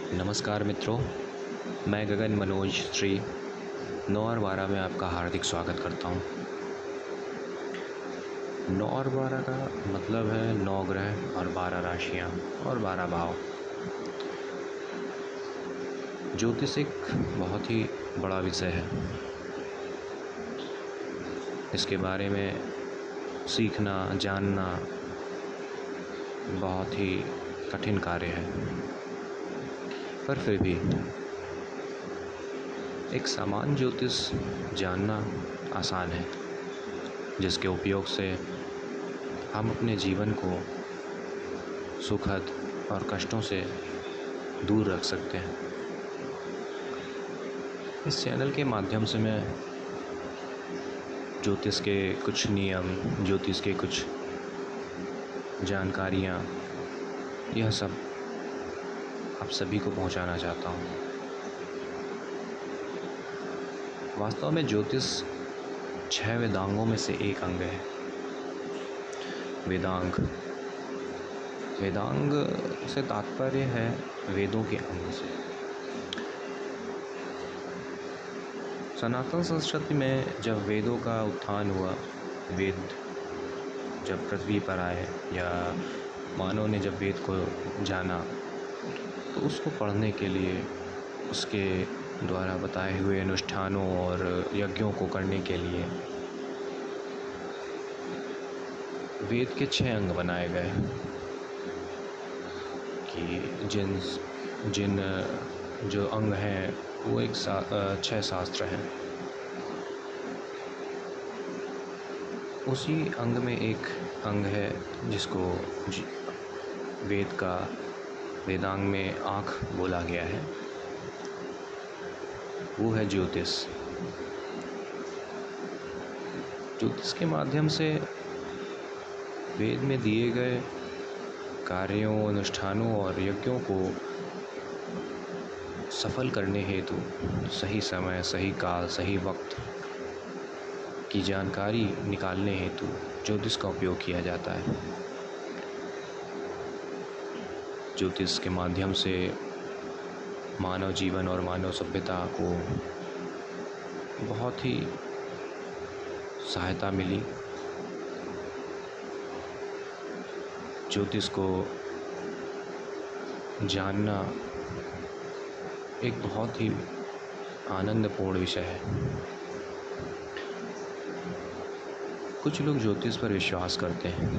नमस्कार मित्रों, मैं गगन मनोज श्री 9 और 12 में आपका हार्दिक स्वागत करता हूँ। 9 और 12 का मतलब है 9 ग्रह और 12 राशियाँ और 12 भाव। ज्योतिष एक बहुत ही बड़ा विषय है। इसके बारे में सीखना, जानना बहुत ही कठिन कार्य है, पर फिर भी एक सामान्य ज्योतिष जानना आसान है, जिसके उपयोग से हम अपने जीवन को सुखद और कष्टों से दूर रख सकते हैं। इस चैनल के माध्यम से मैं ज्योतिष के कुछ नियम, ज्योतिष के कुछ जानकारियाँ, यह सब आप सभी को पहुंचाना चाहता हूं। वास्तव में ज्योतिष 6 वेदांगों में से एक अंग है। वेदांग से तात्पर्य है वेदों के अंग से। सनातन संस्कृति में जब वेदों का उत्थान हुआ, वेद जब पृथ्वी पर आए या मानव ने जब वेद को जाना, तो उसको पढ़ने के लिए उसके द्वारा बताए हुए अनुष्ठानों और यज्ञों को करने के लिए वेद के 6 अंग बनाए गए कि जिन जो अंग हैं वो 6 शास्त्र हैं। उसी अंग में एक अंग है जिसको वेदांग में आँख बोला गया है, वो है ज्योतिष। ज्योतिष के माध्यम से वेद में दिए गए कार्यों, अनुष्ठानों और यज्ञों को सफल करने हेतु सही समय, सही काल, सही वक्त की जानकारी निकालने हेतु ज्योतिष का उपयोग किया जाता है। ज्योतिष के माध्यम से मानव जीवन और मानव सभ्यता को बहुत ही सहायता मिली। ज्योतिष को जानना एक बहुत ही आनंदपूर्ण विषय है। कुछ लोग ज्योतिष पर विश्वास करते हैं,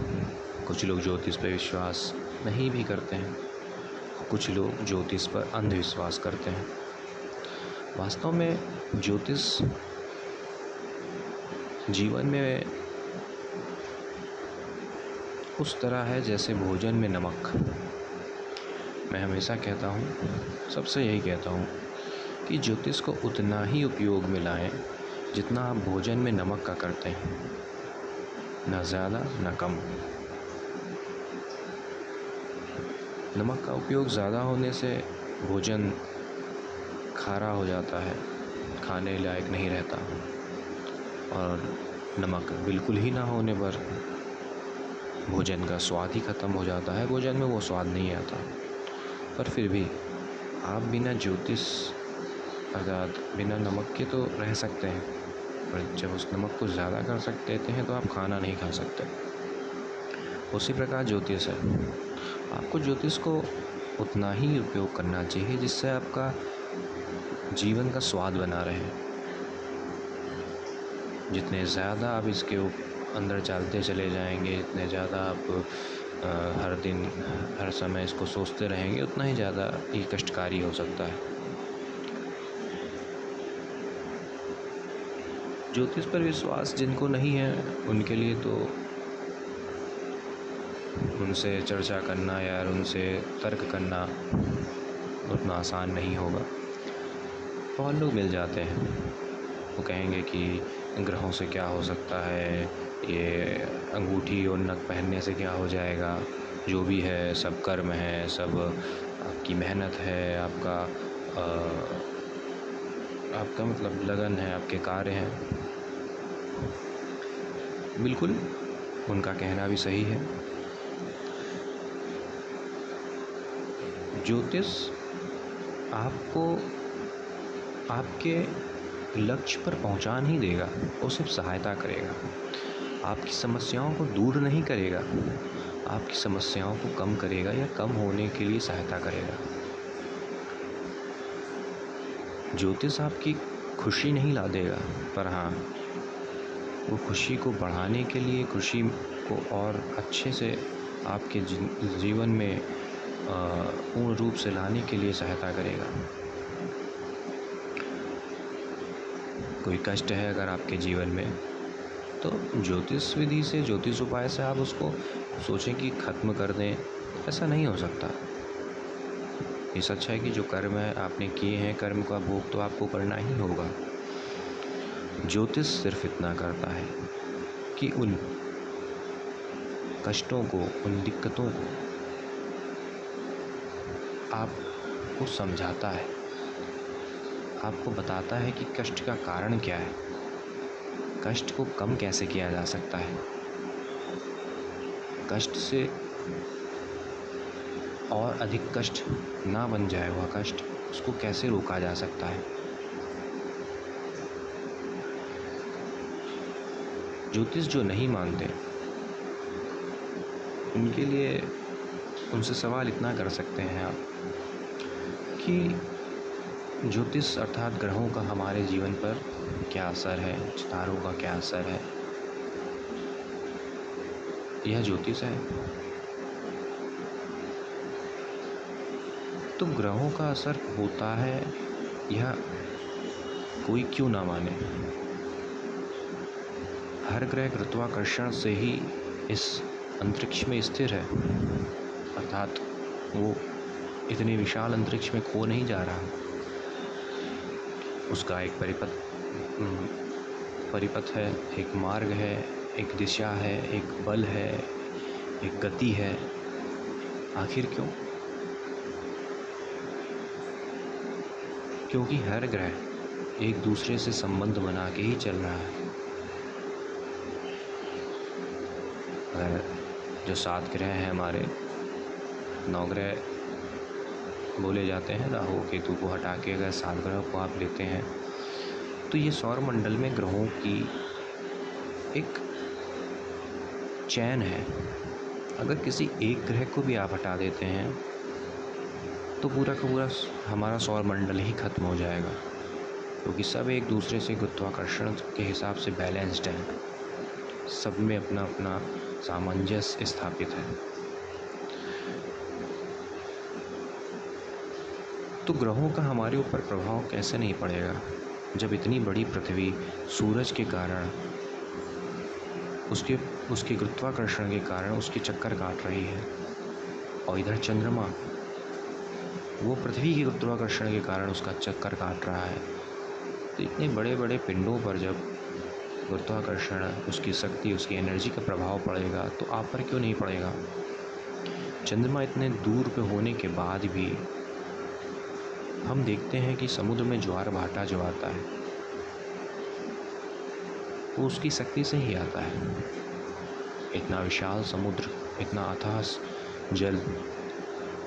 कुछ लोग ज्योतिष पर विश्वास नहीं भी करते हैं, कुछ लोग ज्योतिष पर अंधविश्वास करते हैं। वास्तव में ज्योतिष जीवन में उस तरह है जैसे भोजन में नमक। मैं हमेशा कहता हूँ, सबसे यही कहता हूँ कि ज्योतिष को उतना ही उपयोग में लाएं जितना आप भोजन में नमक का करते हैं, ना ज़्यादा ना कम। नमक का उपयोग ज़्यादा होने से भोजन खारा हो जाता है, खाने लायक नहीं रहता, और नमक बिल्कुल ही ना होने पर भोजन का स्वाद ही ख़त्म हो जाता है, भोजन में वो स्वाद नहीं आता। पर फिर भी आप बिना ज्योतिष अर्थात बिना नमक के तो रह सकते हैं, पर जब उस नमक को ज़्यादा कर देते हैं तो आप खाना नहीं खा सकते। उसी प्रकार ज्योतिष है। आपको ज्योतिष को उतना ही उपयोग करना चाहिए जिससे आपका जीवन का स्वाद बना रहे। जितने ज़्यादा आप इसके अंदर चलते चले जाएंगे, जितने ज़्यादा आप हर दिन हर समय इसको सोचते रहेंगे, उतना ही ज़्यादा ये कष्टकारी हो सकता है। ज्योतिष पर विश्वास जिनको नहीं है, उनके लिए तो उनसे चर्चा करना या उनसे तर्क करना उतना आसान नहीं होगा। बहुत लोग मिल जाते हैं, वो कहेंगे कि ग्रहों से क्या हो सकता है, ये अंगूठी और नग पहनने से क्या हो जाएगा, जो भी है सब कर्म है, सब आपकी मेहनत है, आपका मतलब लगन है, आपके कार्य हैं। बिल्कुल, उनका कहना भी सही है। ज्योतिष आपको आपके लक्ष्य पर पहुंचा नहीं देगा, वो सिर्फ सहायता करेगा। आपकी समस्याओं को दूर नहीं करेगा, आपकी समस्याओं को कम करेगा या कम होने के लिए सहायता करेगा। ज्योतिष आपकी खुशी नहीं ला देगा, पर हाँ, वो खुशी को बढ़ाने के लिए, खुशी को और अच्छे से आपके जीवन में पूर्ण रूप से लाने के लिए सहायता करेगा। कोई कष्ट है अगर आपके जीवन में, तो ज्योतिष विधि से, ज्योतिष उपाय से आप उसको सोचें कि ख़त्म कर दें, ऐसा नहीं हो सकता। ये सच है कि जो कर्म है आपने किए हैं, कर्म का भोग तो आपको करना ही होगा। ज्योतिष सिर्फ इतना करता है कि उन कष्टों को, उन दिक्कतों को आपको समझाता है, आपको बताता है कि कष्ट का कारण क्या है, कष्ट को कम कैसे किया जा सकता है, कष्ट से और अधिक कष्ट ना बन जाए वह कष्ट, उसको कैसे रोका जा सकता है। ज्योतिष जो नहीं मानते, उनके लिए, उनसे सवाल इतना कर सकते हैं आप कि ज्योतिष अर्थात ग्रहों का हमारे जीवन पर क्या असर है, सितारों का क्या असर है, यह ज्योतिष है। तो ग्रहों का असर होता है, यह कोई क्यों ना माने। हर ग्रह गुरुत्वाकर्षण से ही इस अंतरिक्ष में स्थिर है, अर्थात वो इतने विशाल अंतरिक्ष में खो नहीं जा रहा। उसका एक परिपथ है, एक मार्ग है, एक दिशा है, एक बल है, एक गति है। आखिर क्यों? क्योंकि हर ग्रह एक दूसरे से संबंध बना के ही चल रहा है। अगर जो 7 ग्रह हैं हमारे, 9 ग्रह बोले जाते हैं, राहु केतु को हटा के अगर 7 ग्रहों को आप लेते हैं, तो ये सौर मंडल में ग्रहों की एक चैन है। अगर किसी एक ग्रह को भी आप हटा देते हैं तो पूरा का पूरा हमारा सौर मंडल ही खत्म हो जाएगा, क्योंकि सब एक दूसरे से गुरुत्वाकर्षण के हिसाब से बैलेंस्ड है, सब में अपना अपना सामंजस्य स्थापित है। तो ग्रहों का हमारे ऊपर प्रभाव कैसे नहीं पड़ेगा, जब इतनी बड़ी पृथ्वी सूरज के कारण, उसके गुरुत्वाकर्षण के कारण उसके चक्कर काट रही है, और इधर चंद्रमा वो पृथ्वी के गुरुत्वाकर्षण के कारण उसका चक्कर काट रहा है। तो इतने बड़े बड़े पिंडों पर जब गुरुत्वाकर्षण, उसकी शक्ति, उसकी एनर्जी का प्रभाव पड़ेगा, तो आप पर क्यों नहीं पड़ेगा। चंद्रमा इतने दूर पे होने के बाद भी हम देखते हैं कि समुद्र में ज्वार भाटा जो आता है वो उसकी शक्ति से ही आता है। इतना विशाल समुद्र, इतना अथाह जल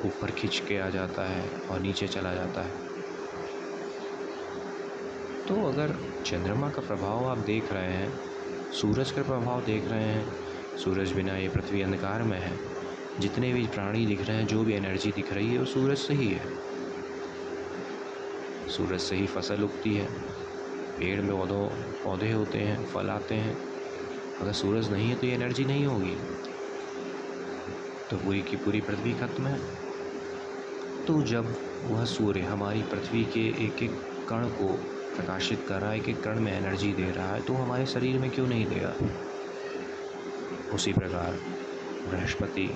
ऊपर खींच के आ जाता है और नीचे चला जाता है। तो अगर चंद्रमा का प्रभाव आप देख रहे हैं, सूरज का प्रभाव देख रहे हैं, सूरज बिना ये पृथ्वी अंधकार में है, जितने भी प्राणी दिख रहे हैं, जो भी एनर्जी दिख रही है, वो सूरज से ही है। सूरज से ही फसल उगती है, पेड़ में पौधे होते हैं, फल आते हैं। अगर सूरज नहीं है तो ये एनर्जी नहीं होगी, तो पूरी की पूरी पृथ्वी खत्म है। तो जब वह सूर्य हमारी पृथ्वी के एक एक कण को प्रकाशित कर रहा है, एक एक कण में एनर्जी दे रहा है, तो हमारे शरीर में क्यों नहीं देगा। उसी प्रकार बृहस्पति,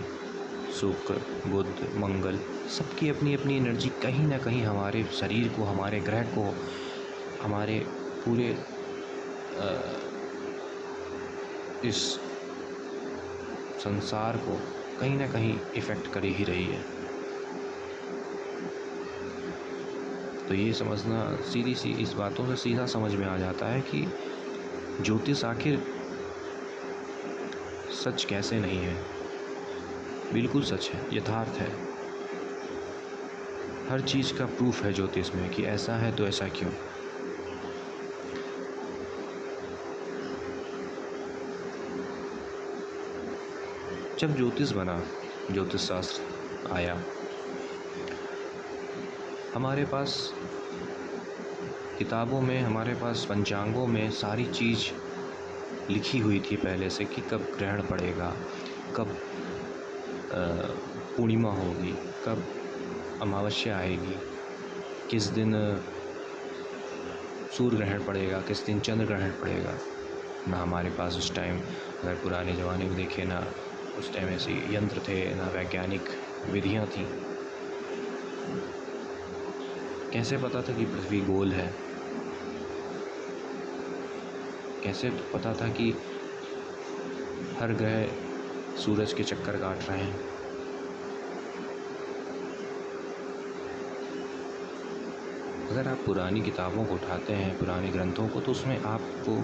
शुक्र, बुध, मंगल, सबकी अपनी अपनी एनर्जी कहीं ना कहीं हमारे शरीर को, हमारे ग्रह को, हमारे पूरे इस संसार को कहीं ना कहीं इफ़ेक्ट कर ही रही है। तो ये समझना, सीधी सी इस बातों से सीधा समझ में आ जाता है कि ज्योतिष आखिर सच कैसे नहीं है। बिल्कुल सच है, यथार्थ है। हर चीज़ का प्रूफ है ज्योतिष में कि ऐसा है तो ऐसा क्यों। जब ज्योतिष बना, ज्योतिष शास्त्र आया, हमारे पास किताबों में, हमारे पास पंचांगों में सारी चीज़ लिखी हुई थी पहले से कि कब ग्रहण पड़ेगा, कब पूर्णिमा होगी, कब अमावस्या आएगी, किस दिन सूर्य ग्रहण पड़ेगा, किस दिन चंद्र ग्रहण पड़ेगा। ना हमारे पास उस टाइम, अगर पुराने ज़माने में देखें, ना उस टाइम ऐसे यंत्र थे, ना वैज्ञानिक विधियाँ थी। कैसे पता था कि पृथ्वी गोल है? कैसे पता था कि हर ग्रह सूरज के चक्कर काट रहे हैं? अगर आप पुरानी किताबों को उठाते हैं, पुराने ग्रंथों को, तो उसमें आपको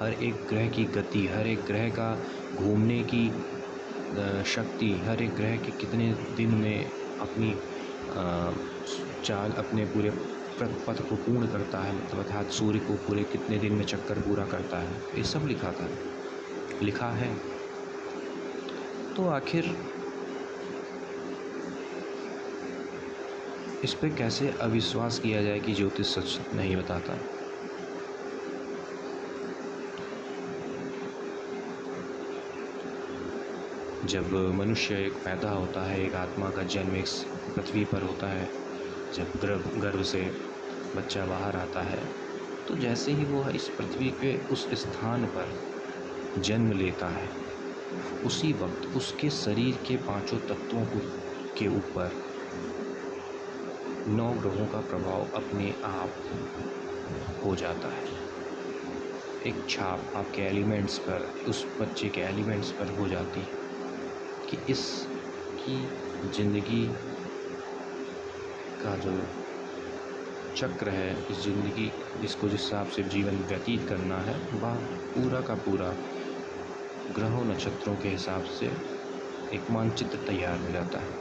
हर एक ग्रह की गति, हर एक ग्रह का घूमने की शक्ति, हर एक ग्रह के कितने दिन में अपनी चाल, अपने पूरे पथ को पूर्ण करता है, मतलब अर्थात सूर्य को पूरे कितने दिन में चक्कर पूरा करता है, ये सब लिखा है। तो आखिर इस पे कैसे अविश्वास किया जाए कि ज्योतिष सच नहीं बताता? जब मनुष्य एक पैदा होता है, एक आत्मा का जन्म इस पृथ्वी पर होता है, जब गर्भ से बच्चा बाहर आता है, तो जैसे ही वो इस पृथ्वी के उस स्थान पर जन्म लेता है, उसी वक्त उसके शरीर के 5 तत्वों के ऊपर 9 ग्रहों का प्रभाव अपने आप हो जाता है। एक छाप आपके एलिमेंट्स पर, उस बच्चे के एलिमेंट्स पर हो जाती है कि इसकी ज़िंदगी का जो चक्र है, इस ज़िंदगी, इसको जिस हिसाब से जीवन व्यतीत करना है, वह पूरा का पूरा ग्रहों नक्षत्रों के हिसाब से एक मानचित्र तैयार हो जाता है।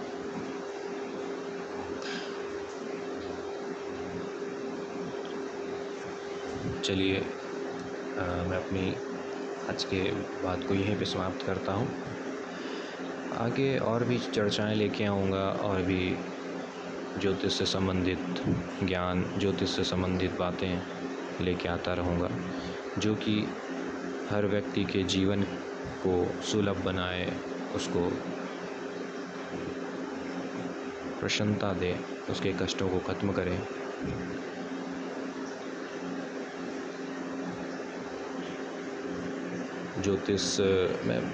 चलिए, मैं अपनी आज के बात को यहीं पे समाप्त करता हूँ। आगे और भी चर्चाएं लेके आऊँगा, और भी ज्योतिष से संबंधित ज्ञान, ज्योतिष से संबंधित बातें लेके आता रहूँगा, जो कि हर व्यक्ति के जीवन को सुलभ बनाए, उसको प्रसन्नता दे, उसके कष्टों को ख़त्म करे। ज्योतिष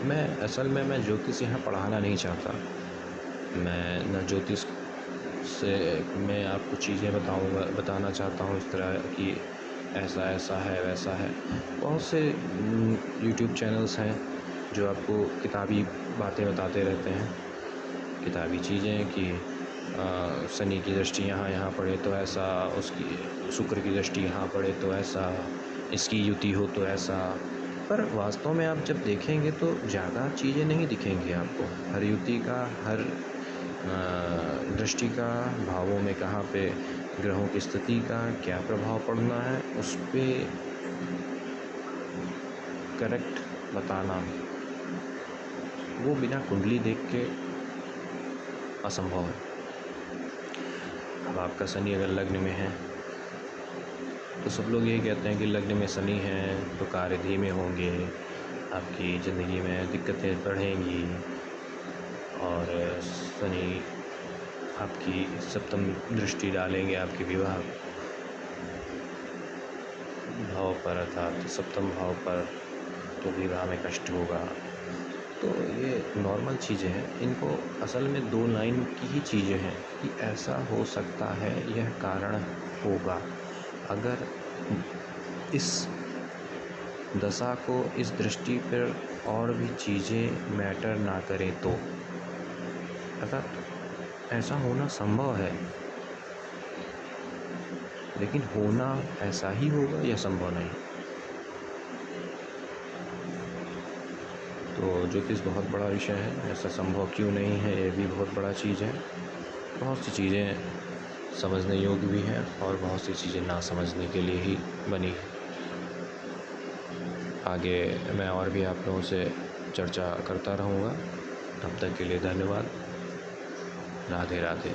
मैं असल में मैं ज्योतिष यहाँ पढ़ाना नहीं चाहता। मैं न ज्योतिष से मैं आपको चीज़ें बताना चाहता हूँ इस तरह कि ऐसा ऐसा है, वैसा है। बहुत से यूट्यूब चैनल्स हैं जो आपको किताबी बातें बताते रहते हैं, किताबी चीज़ें कि शनि की दृष्टि यहाँ पड़े तो ऐसा, उसकी शुक्र की दृष्टि यहाँ पड़े तो ऐसा, इसकी युति हो तो ऐसा। पर वास्तव में आप जब देखेंगे तो ज़्यादा चीज़ें नहीं दिखेंगी आपको। हर युति का, हर दृष्टि का, भावों में कहाँ पे ग्रहों की स्थिति का क्या प्रभाव पड़ना है, उस पर करेक्ट बताना वो बिना कुंडली देख के असंभव है। अब आपका शनि अगर लग्न में है तो सब लोग ये कहते हैं कि लग्न में शनि है तो कार्य धीमे होंगे, आपकी ज़िंदगी में दिक्कतें बढ़ेंगी, और शनि आपकी सप्तम दृष्टि डालेंगे आपके विवाह भाव पर, अर्थात सप्तम भाव पर, तो विवाह में कष्ट होगा। तो ये नॉर्मल चीज़ें हैं, इनको असल में 2 लाइन की ही चीज़ें हैं कि ऐसा हो सकता है, यह कारण होगा। अगर इस दशा को, इस दृष्टि पर और भी चीज़ें मैटर ना करें तो, अगर ऐसा होना संभव है, लेकिन होना ऐसा ही होगा, यह संभव नहीं। तो ज्योतिष बहुत बड़ा विषय है, ऐसा संभव क्यों नहीं है, ये भी बहुत बड़ा चीज़ है। बहुत सी चीज़ें समझने योग्य भी हैं और बहुत सी चीज़ें ना समझने के लिए ही बनी है। आगे मैं और भी आप लोगों से चर्चा करता रहूँगा। तब तक के लिए धन्यवाद। राधे राधे।